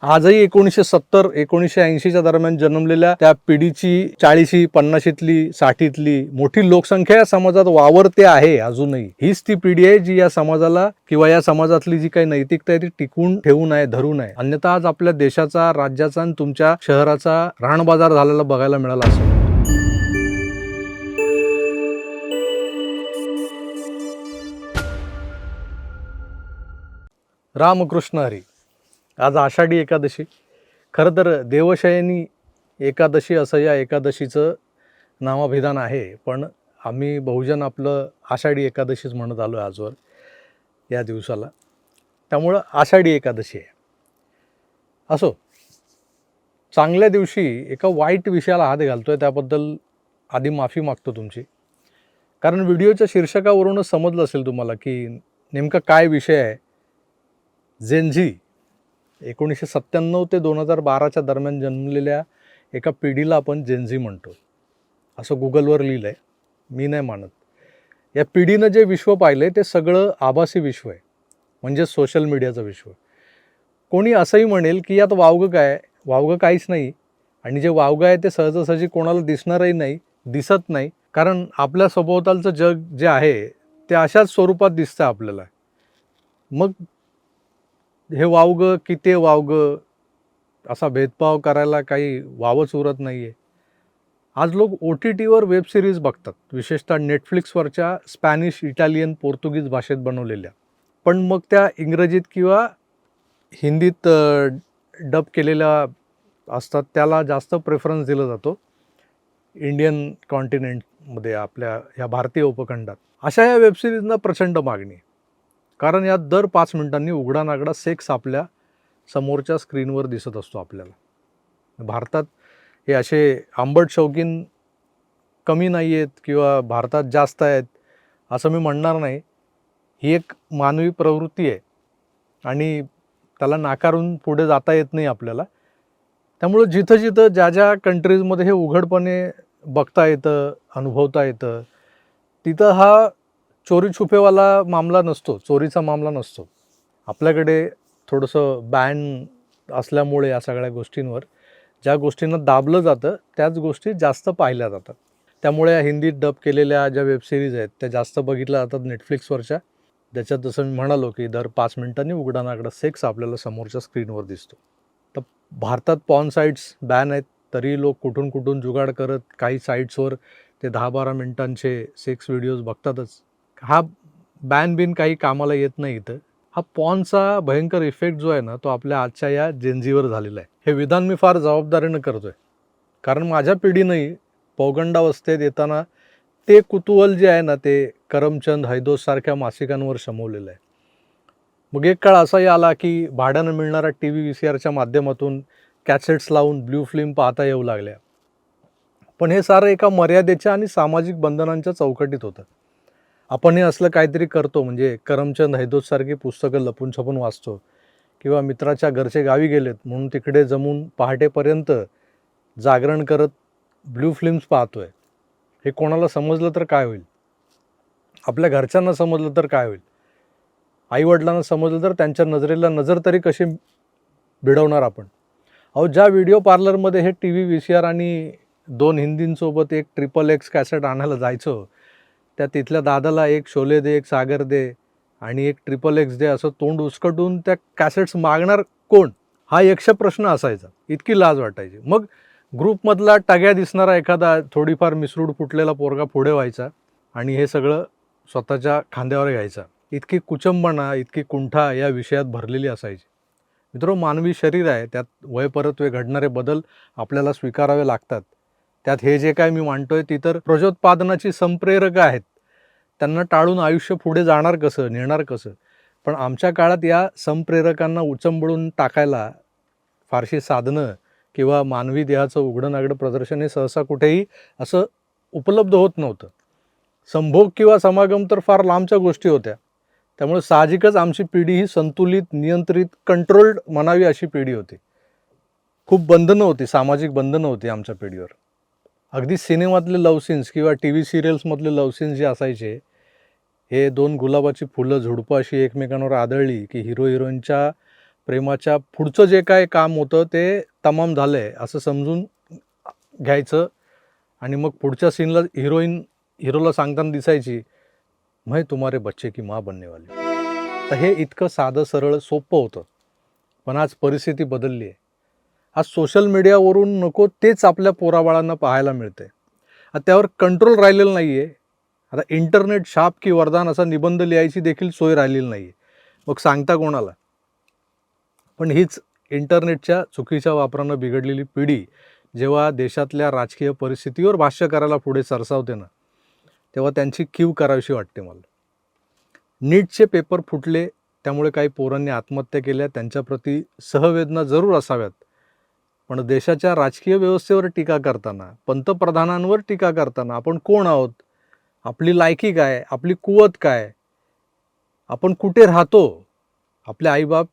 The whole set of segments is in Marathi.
आजही 1970 1980च्या दरम्यान जन्मलेल्या त्या पिढीची 40शी 50शीतली 60तली मोठी लोकसंख्या या समाजात वावरते आहे अजूनही. हीच ती पिढी आहे जी या समाजाला किंवा या समाजातली जी काही नैतिकता आहे ती टिकवून ठेवून आहे, धरून आहे. अन्यथा आज आपल्या देशाचा, राज्याचा आणि तुमच्या शहराचा राहणबाजार झालेला बघायला मिळाला असेल. रामकृष्ण हरी. आज आषाढी एकादशी. खरं तर देवशयनी एकादशी असं या एकादशीचं नामाभिधान आहे, पण आम्ही बहुजन आपलं आषाढी एकादशीच म्हणत आलो आहे आजवर या दिवसाला. त्यामुळं आषाढी एकादशी आहे. असो, चांगल्या दिवशी एका वाईट विषयाला हात घालतोय त्याबद्दल आधी माफी मागतो तुमची. कारण व्हिडिओच्या शीर्षकावरूनच समजलं असेल तुम्हाला की नेमका काय विषय आहे. जेनझी 1997 ते 2012च्या दरम्यान जन्मलेल्या एका पिढीला आपण जेनझी म्हणतो असं गुगलवर लिहिलं आहे. मी नाही मानत. या पिढीनं जे विश्व पाहिलं आहे ते सगळं आभासी विश्व आहे, म्हणजे सोशल मीडियाचं विश्व. कोणी असंही म्हणेल की यात वावगं काय, वावगं काहीच नाही, आणि जे वावगं आहे ते सहजासहजी कोणाला दिसणारही नाही, दिसत नाही. कारण आपल्या सभोवतालचं जग जे आहे ते अशाच स्वरूपात दिसतं आपल्याला. मग हे वावगं की ते वावगं असा भेदभाव करायला काही वावच उरत नाही आहे. आज लोक OTTवर वेब सिरीज बघतात, विशेषतः नेटफ्लिक्सवरच्या स्पॅनिश, इटालियन, पोर्तुगीज भाषेत बनवलेल्या. पण मग त्या इंग्रजीत किंवा हिंदीत डब केलेल्या असतात, त्याला जास्त प्रेफरन्स दिला जातो इंडियन कॉन्टिनेंटमध्ये, आपल्या ह्या भारतीय उपखंडात. अशा या वेबसिरीजना प्रचंड मागणी, कारण यात दर 5 मिनिटांनी उघडानागडा सेक्स आपल्या समोरच्या स्क्रीनवर दिसत असतो आपल्याला. भारतात हे असे आंबट शौकीन कमी नाही आहेत किंवा भारतात जास्त आहेत असं मी म्हणणार नाही. ही एक मानवी प्रवृत्ती आहे आणि त्याला नाकारून पुढे जाता येत नाही आपल्याला. त्यामुळं जिथं जिथं ज्या ज्या कंट्रीजमध्ये हे उघडपणे बघता येतं, अनुभवता येतं, तिथं हा चोरी छुपेवाला मामला नसतो, चोरीचा मामला नसतो. आपल्याकडे थोडंसं बॅन असल्यामुळे या सगळ्या गोष्टींवर ज्या गोष्टींना दाबलं जातं त्याच गोष्टी जास्त पाहिल्या जातात. त्यामुळे या हिंदीत डब केलेल्या ज्या वेबसिरीज आहेत त्या जास्त बघितल्या जातात नेटफ्लिक्सवरच्या. ज्याच्यात जसं मी म्हणालो की दर 5 मिनिटांनी उघडानागडा सेक्स आपल्याला समोरच्या स्क्रीनवर दिसतो. तर भारतात पॉर्न साईट्स बॅन आहेत, तरी लोक कुठून कुठून जुगाड करत काही साईट्सवर ते 10-12 मिनिटांचे सेक्स व्हिडिओज बघतातच. हा बॅन बिन काही कामाला येत नाही इथं. हा पॉर्नचा भयंकर इफेक्ट जो आहे ना, तो आपल्या आजच्या या जेनझीवर झालेला आहे. हे विधान मी फार जबाबदारीनं करतोय, कारण माझ्या पिढीनंही पौगंडावस्थेत येताना ते कुतूहल जे आहे ना, ते करमचंद, हैदोस सारख्या मासिकांवर शमवलेलं आहे. मग एक काळ असाही आला की भाड्यानं मिळणारा TV VCRच्या माध्यमातून कॅसेट्स लावून ब्लू फिल्म पाहता येऊ लागल्या. पण हे सारं एका मर्यादेच्या आणि सामाजिक बंधनांच्या चौकटीत होतं. आपण हे असलं काहीतरी करतो, म्हणजे करमचंद, हैदोस सारखी पुस्तकं लपून छपून वाचतो, किंवा मित्राच्या घरचे गावी गेलेत म्हणून तिकडे जमून पहाटेपर्यंत जागरण करत ब्लू फिल्म्स पाहतोय. हे कोणाला समजलं तर काय होईल? आपल्या घरच्यांना समजलं तर काय होईल? आईवडिलांना समजलं तर त्यांच्या नजरेला नजर तरी कशी भिडवणार आपण? अहो, ज्या व्हिडिओ पार्लरमध्ये हे TV VCR आणि 2 हिंदींसोबत एक XXX कॅसेट आणायला जायचो, त्या तिथल्या दादाला एक शोले दे, एक सागर दे आणि एक XXX दे असं तोंड उचकटून त्या कॅसेट्स मागणार कोण? हा यक्ष प्रश्न असायचा. इतकी लाज वाटायची. मग ग्रुपमधला टग्या दिसणारा एखादा थोडीफार मिसरूड फुटलेला पोरगा पुढे व्हायचा आणि हे सगळं स्वतःच्या खांद्यावर घ्यायचा. इतकी कुचंबणा, इतकी कुंठा या विषयात भरलेली असायची. मित्रांनो, मानवी शरीर आहे, त्यात वयपरत्वे घडणारे बदल आपल्याला स्वीकारावे लागतात. त्यात हे जे काय मी मांडतोय ती तर प्रजोत्पादनाची संप्रेरकं आहेत. त्यांना टाळून आयुष्य पुढे जाणार कसं, नेणार कसं? पण आमच्या काळात या संप्रेरकांना उचंबळून टाकायला फारशी साधनं किंवा मानवी देहाचं उघडं-नागडं प्रदर्शन हे सहसा कुठेही असं उपलब्ध होत नव्हतं. संभोग किंवा समागम तर फार लांबच्या गोष्टी होत्या. त्यामुळे साहजिकच आमची पिढी ही संतुलित, नियंत्रित, कंट्रोल्ड म्हणावी अशी पिढी होती. खूप बंधनं होती, सामाजिक बंधनं होती आमच्या पिढीवर. अगदी सिनेमातले लव्ह सीन्स किंवा TV सिरियल्समधले लव्ह सीन्स जे असायचे, हे 2 गुलाबाची फुलं झुडपं अशी एकमेकांवर आदळली की हिरो हिरोईनच्या प्रेमाच्या पुढचं जे काय काम होतं ते तमाम झालं आहे असं समजून घ्यायचं आणि मग पुढच्या सीनला हिरोला सांगताना दिसायची, मैं तुम्हारे बच्चे की माँ बनने वाली. तर हे इतकं साधं सरळ सोपं होतं. पण आज परिस्थिती बदलली आहे. आज सोशल मीडियावरून नको तेच आपल्या पोराबाळांना पाहायला मिळते. आता त्यावर कंट्रोल राहिलेलं नाही आहे. आता इंटरनेट शाप की वरदान असा निबंध लिहायची देखील सोय राहिलेली नाही आहे. मग सांगता कोणाला? पण हीच इंटरनेटच्या चुकीच्या वापरानं बिघडलेली पिढी जेव्हा देशातल्या राजकीय परिस्थितीवर भाष्य करायला पुढे सरसावते ना, तेव्हा त्यांची कीव करावीशी वाटते मला. नीटचे पेपर फुटले, त्यामुळे काही पोरांनी आत्महत्या केल्या, त्यांच्याप्रती सहवेदना जरूर असाव्यात. पण देशाच्या राजकीय व्यवस्थेवर टीका करताना, पंतप्रधानांवर टीका करताना आपण कोण आहोत? आपली लायकी काय? आपली कुवत काय? आपण कुठे राहतो? आपले आईबाप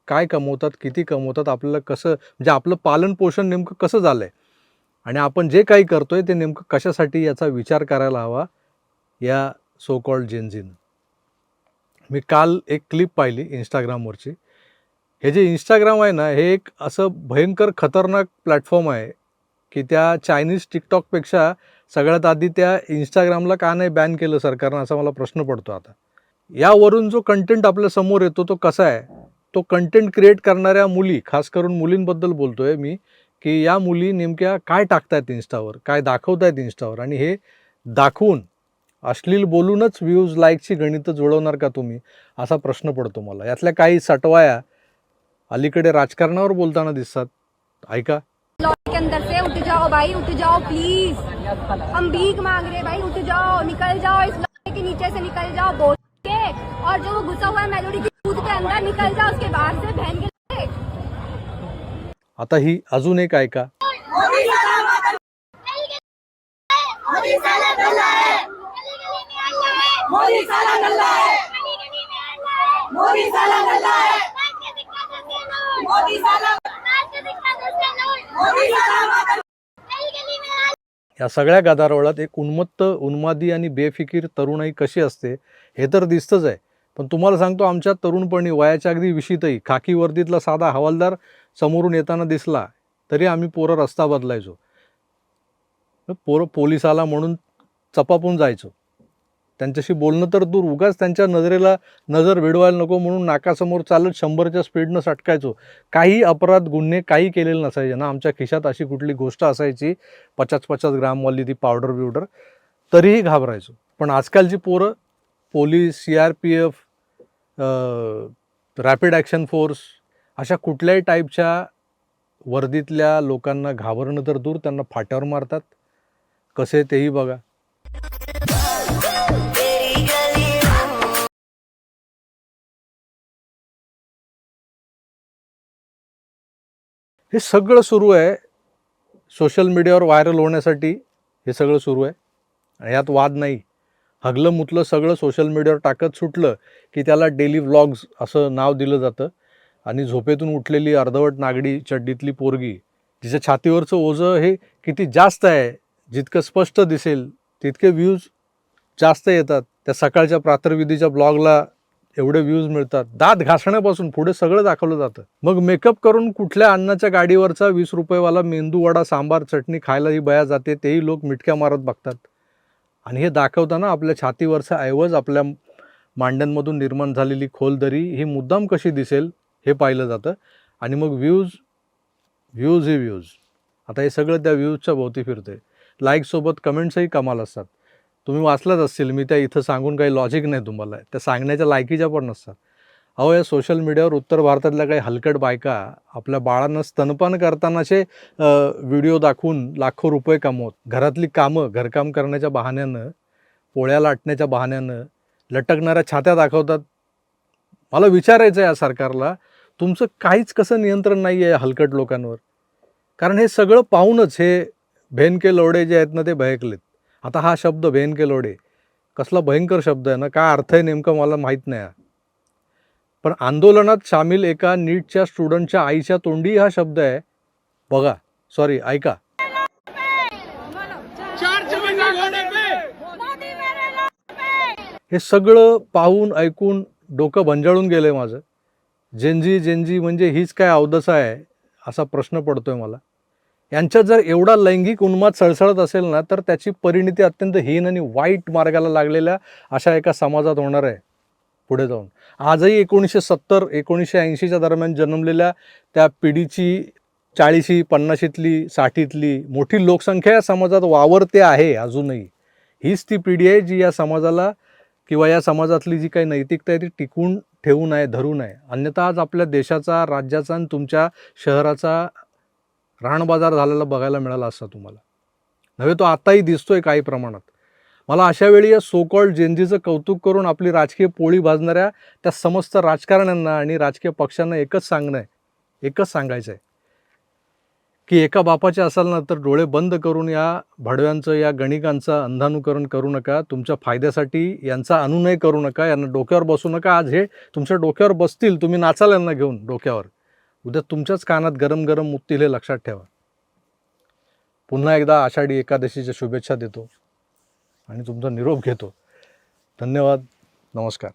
काय कमवतात, किती कमवतात, आपल्याला कसं म्हणजे आपलं पालन पोषण नेमकं कसं झालं आहे आणि आपण जे काही करतोय ते नेमकं कशासाठी याचा विचार करायला हवा या सो कॉल्ड जेनझीनं. मी काल एक क्लिप पाहिली इंस्टाग्रामवरची. हे जे इंस्टाग्राम आहे ना, हे एक असं भयंकर खतरनाक प्लॅटफॉर्म आहे की त्या चायनीज टिकटॉकपेक्षा सगळ्यात आधी त्या इंस्टाग्रामला का नाही बॅन केलं सरकारनं, असा मला प्रश्न पडतो आता. यावरून जो कंटेंट आपल्या समोर येतो तो कसा आहे? तो कंटेंट क्रिएट करणाऱ्या मुली, खास करून मुलींबद्दल बोलतोय मी, की या मुली नेमक्या काय टाकतायत इन्स्टावर, काय दाखवतायत इन्स्टावर आणि हे दाखवून अश्लील बोलूनच व्ह्यूज लाईकची गणितं जुळवणार का तुम्ही, असा प्रश्न पडतो मला. यातल्या काही सटवाया अलीकडे राजकारणावर बोलताना दिसतात. ऐका. के अंदर से उठ जाओ भाई, उठ जाओ प्लीज, हम भीख मांग रहे भाई, उठ जाओ, निकल जाओ, इस लौटे के नीचे से निकल जाओ बोल के, और जो वो घुसा हुआ है मेलोडी की दूध के अंदर, निकल जाओ उसके बाहर से बहन के. आता ही अजून एक ऐका. या सगळ्या गदारोळात एक उन्मत्त, उन्मादी आणि बेफिकीर तरुणाई कशी असते हे तर दिसतंच आहे. पण तुम्हाला सांगतो, आमच्या तरुणपणी वयाच्या अगदी विशीतही खाकी वर्दीतला साधा हवालदार समोरून येताना दिसला तरी आम्ही पोरं रस्ता बदलायचो. पोरं पोलिसाला म्हणून चपापून जायचो. त्यांच्याशी बोलणं तर दूर, उगाच त्यांच्या नजरेला नजर भिडवायला नको म्हणून नाकासमोर चालत 100च्या स्पीडनं सटकायचो. काही अपराध गुन्हे काही केलेले नसायचे ना, आमच्या खिशात अशी कुठली गोष्ट असायची 50-50 ग्रामवाली ती पावडर बिवडर, तरीही घाबरायचो. पण आजकालची पोरं police, CRPF, rapid action force अशा कुठल्याही टाईपच्या वर्दीतल्या लोकांना घाबरणं तर दूर, त्यांना फाट्यावर मारतात. कसे तेही बघा. हे सगळं सुरू आहे सोशल मीडियावर व्हायरल होण्यासाठी. हे सगळं सुरू आहे आणि यात वाद नाही. हगलं मुतलं सगळं सोशल मीडियावर टाकत सुटलं की त्याला डेली व्लॉग्स असं नाव दिलं जातं. आणि झोपेतून उठलेली अर्धवट नागडी चड्डीतली पोरगी, जिच्या छातीवरचं ओझं हे किती जास्त आहे, जितकं स्पष्ट दिसेल तितके व्ह्यूज जास्त येतात. त्या सकाळच्या प्रातर्विधीच्या ब्लॉगला एवढे व्ह्यूज मिळतात. दात घासण्यापासून पुढे सगळं दाखवलं जातं. मग मेकअप करून कुठल्या अन्नाच्या गाडीवरचा 20 रुपयेवाला मेंदू वडा, सांबार, चटणी खायला ही बया जाते, तेही लोक मिटक्या मारत बघतात. आणि हे दाखवताना आपल्या छातीवरचा ऐवज, आपल्या मांड्यांमधून निर्माण झालेली खोल दरी ही मुद्दाम कशी दिसेल हे पाहिलं जातं. आणि मग व्ह्यूज ही व्ह्यूज. आता हे सगळं त्या व्ह्यूजच्या भोवती फिरते. लाईकसोबत कमेंट्सही कमाल असतात. तुम्ही वाचलाच असतील, मी त्या इथं सांगून काही लॉजिक नाही तुम्हाला, त्या सांगण्याच्या लायकीच्या पण नसतात. अहो, या सोशल मीडियावर उत्तर भारतातल्या काही हलकट बायका आपल्या बाळांना स्तनपान करतानाचे व्हिडिओ दाखवून लाखो रुपये कमवत. घरातली कामं, घरकाम करण्याच्या बहाण्यानं, पोळ्या लाटण्याच्या बहाण्यानं लटकणाऱ्या छात्या दाखवतात. मला विचारायचं आहे या सरकारला, तुमचं काहीच कसं नियंत्रण नाही आहे हलकट लोकांवर? कारण हे सगळं पाहूनच हे भेन के लवडे जे आहेत ना ते भयकलेत. आता हा शब्द भेन के लवडे कसला भयंकर शब्द आहे ना, काय अर्थ आहे नेमकं मला माहीत नाही. पण आंदोलनात सामील एका नीटच्या स्टुडंटच्या आईच्या तोंडी हा शब्द आहे बघा. सॉरी, ऐका. हे सगळं पाहून ऐकून डोकं भंजाळून गेलंय माझं. जेनजी म्हणजे हीच काय अवदसा आहे असा प्रश्न पडतोय मला. यांच्यात जर एवढा लैंगिक उन्माद सळसळत असेल ना, तर त्याची परिणिती अत्यंत हीन आणि वाईट मार्गाला लागलेल्या अशा एका समाजात होणार आहे पुढे जाऊन. आजही 1970-1980च्या दरम्यान जन्मलेल्या त्या पिढीची 40, 50तली 60तली मोठी लोकसंख्या या समाजात वावरते आहे अजूनही. हीच ती पिढी आहे जी या समाजाला किंवा या समाजातली जी काही नैतिकता आहे ती टिकवून ठेवू नये, धरू नये. अन्यथा आज आपल्या देशाचा, राज्याचा आणि तुमच्या शहराचा राणबाजार झालेला बघायला मिळाला असता तुम्हाला. नव्हे तो आताही दिसतोय काही प्रमाणात. मला अशा वेळी या सो कॉल्ड जेनजीचं कौतुक करून आपली राजकीय पोळी भाजणाऱ्या त्या समस्त राजकारण्यांना आणि राजकीय पक्षांना एकच सांगायचं आहे की एका बापाचे असाल ना तर डोळे बंद करून या भडव्यांचं, या गणिकांचं अंधानुकरण करू नका. तुमच्या फायद्यासाठी यांचा अनुनय करू नका, यांना डोक्यावर बसू नका. आज हे तुमच्या डोक्यावर बसतील, तुम्ही नाचाल यांना घेऊन डोक्यावर, उद्या तुमच्याच कानात गरम गरम मुततील हे लक्षात ठेवा. पुन्हा एकदा आषाढी एकादशीच्या शुभेच्छा देतो आणि तुमचा निरोप घेतो. धन्यवाद. नमस्कार.